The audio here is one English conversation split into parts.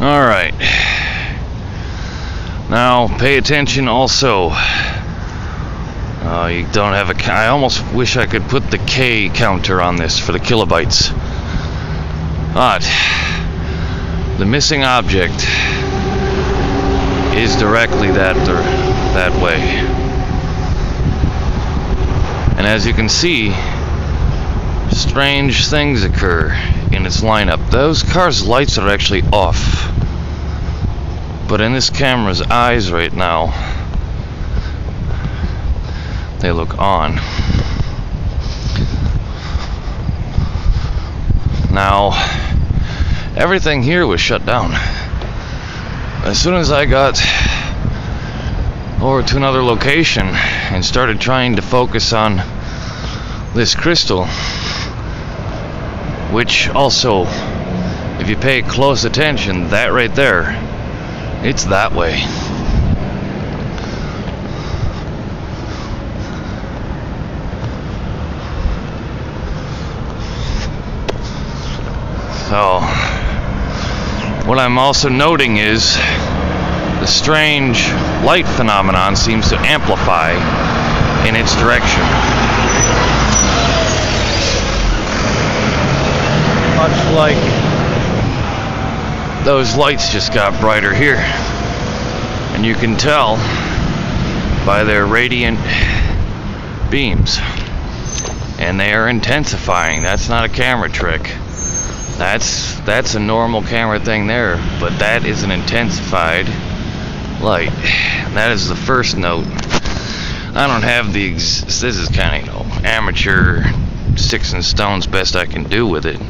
Alright. Now, pay attention also. You don't have a... I almost wish I could put the K counter on this for the kilobytes. But the missing object is directly that way. And as you can see, strange things occur in its lineup. Those cars' lights are actually off. But in this camera's eyes right now, they look on. Now, everything here was shut down. As soon as I got over to another location and started trying to focus on this crystal, which also, if you pay close attention, that right there, it's that way. So, what I'm also noting is the strange light phenomenon seems to amplify in its direction. Much like those lights just got brighter here. And you can tell by their radiant beams. And they are intensifying. That's not a camera trick. That's a normal camera thing there, but that is an intensified light. That is the first note. I don't have this is kind of, amateur sticks and stones best I can do with it.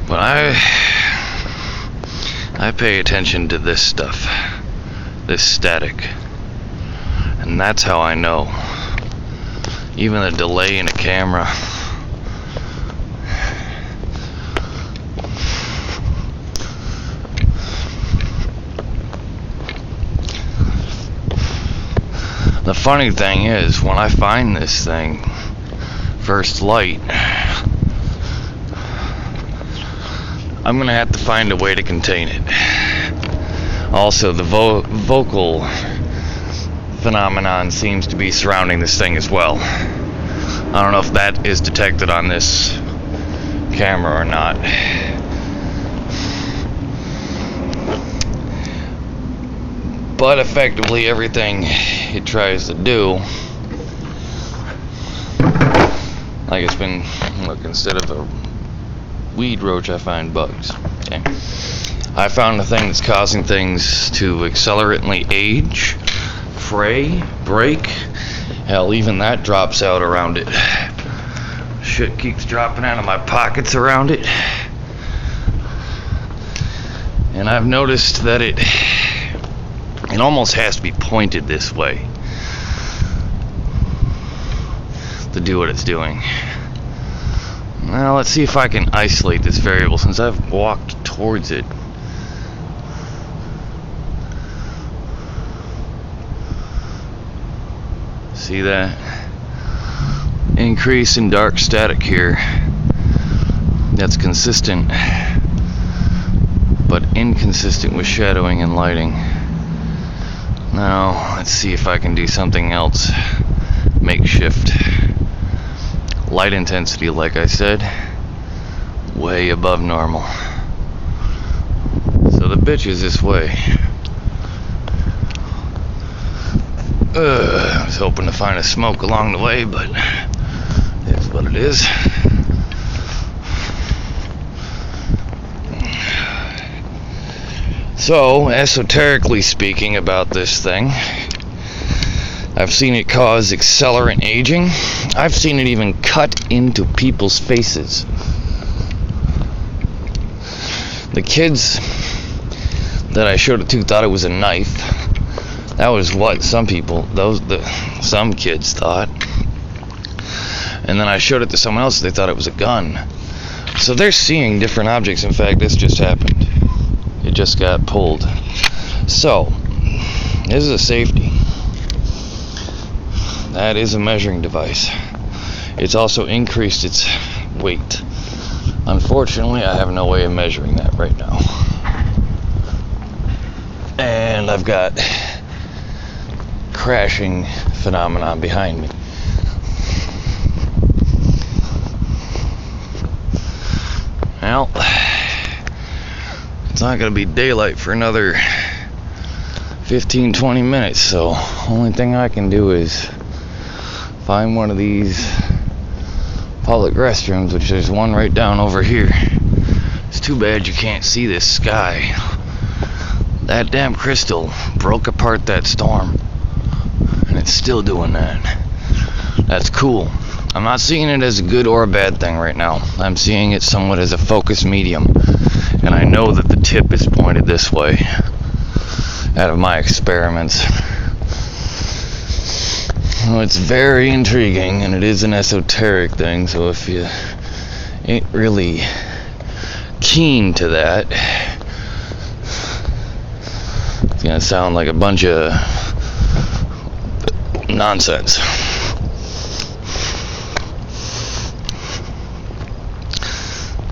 But I pay attention to this stuff, this static, and that's how I know. Even the delay in a camera. The funny thing is, when I find this thing, first light, I'm gonna have to find a way to contain it. Also, the vocal phenomenon seems to be surrounding this thing as well. I don't know if that is detected on this camera or not. But effectively everything it tries to do, like it's been, look, instead of a weed roach I find bugs. Okay. I found a thing that's causing things to accelerantly age, fray, break. Hell, even that drops out around it. Shit keeps dropping out of my pockets around it. And I've noticed that it almost has to be pointed this way to do what it's doing. Now let's see if I can isolate this variable since I've walked towards it. See that? Increase in dark static here. That's consistent, but inconsistent with shadowing and lighting. Now, let's see if I can do something else. Makeshift. Light intensity, like I said, way above normal. So the bitch is this way. I was hoping to find a smoke along the way, but it's what it is. So, esoterically speaking about this thing, I've seen it cause accelerant aging. I've seen it even cut into people's faces. The kids that I showed it to thought it was a knife. That was what some kids thought. And then I showed it to someone else, they thought it was a gun. So they're seeing different objects. In fact, this just happened. It just got pulled. So, this is a safety. That is a measuring device. It's also increased its weight. Unfortunately, I have no way of measuring that right now. And I've got crashing phenomenon behind me. Well, it's not going to be daylight for another 15-20 minutes, so only thing I can do is find one of these public restrooms, which there's one right down over here. It's too bad you can't see this sky. That damn crystal broke apart that storm, and it's still doing that. That's cool. I'm not seeing it as a good or a bad thing right now. I'm seeing it somewhat as a focus medium, and I know that the tip is pointed this way out of my experiments. Well, it's very intriguing, and it is an esoteric thing, so if you ain't really keen to that, it's gonna sound like a bunch of nonsense.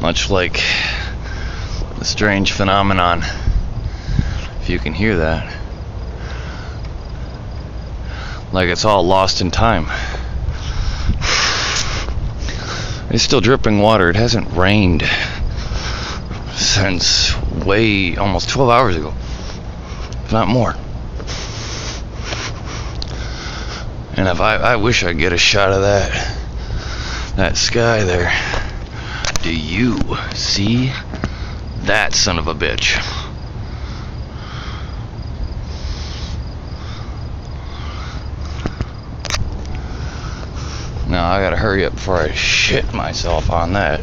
Much like the strange phenomenon, if you can hear that. Like it's all lost in time. It's still dripping water. It hasn't rained since almost 12 hours ago, if not more. And if I wish I'd get a shot of that sky there. Do you see that son of a bitch? Now I gotta hurry up before I shit myself on that.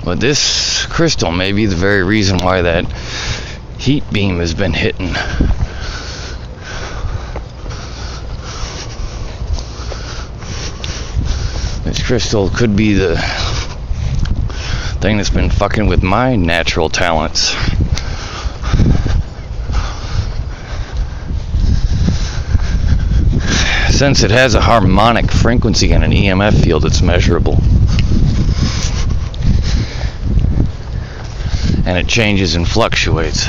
But this crystal may be the very reason why that heat beam has been hitting. This crystal could be the thing that's been fucking with my natural talents. Since it has a harmonic frequency and an EMF field, it's measurable. And it changes and fluctuates.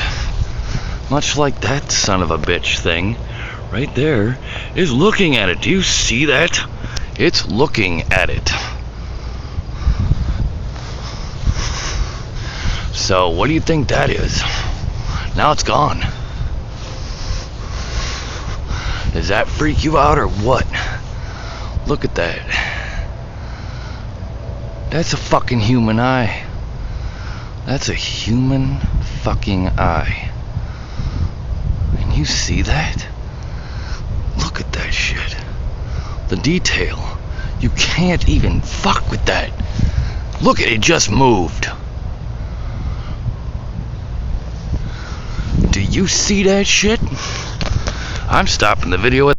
Much like that son of a bitch thing right there is looking at it. Do you see that? It's looking at it. So what do you think that is? Now it's gone. Does that freak you out or what? Look at that. That's a fucking human eye. That's a human fucking eye. And you see that? Look at that shit. The detail. You can't even fuck with that. Look at it, just moved. Do you see that shit? I'm stopping the video at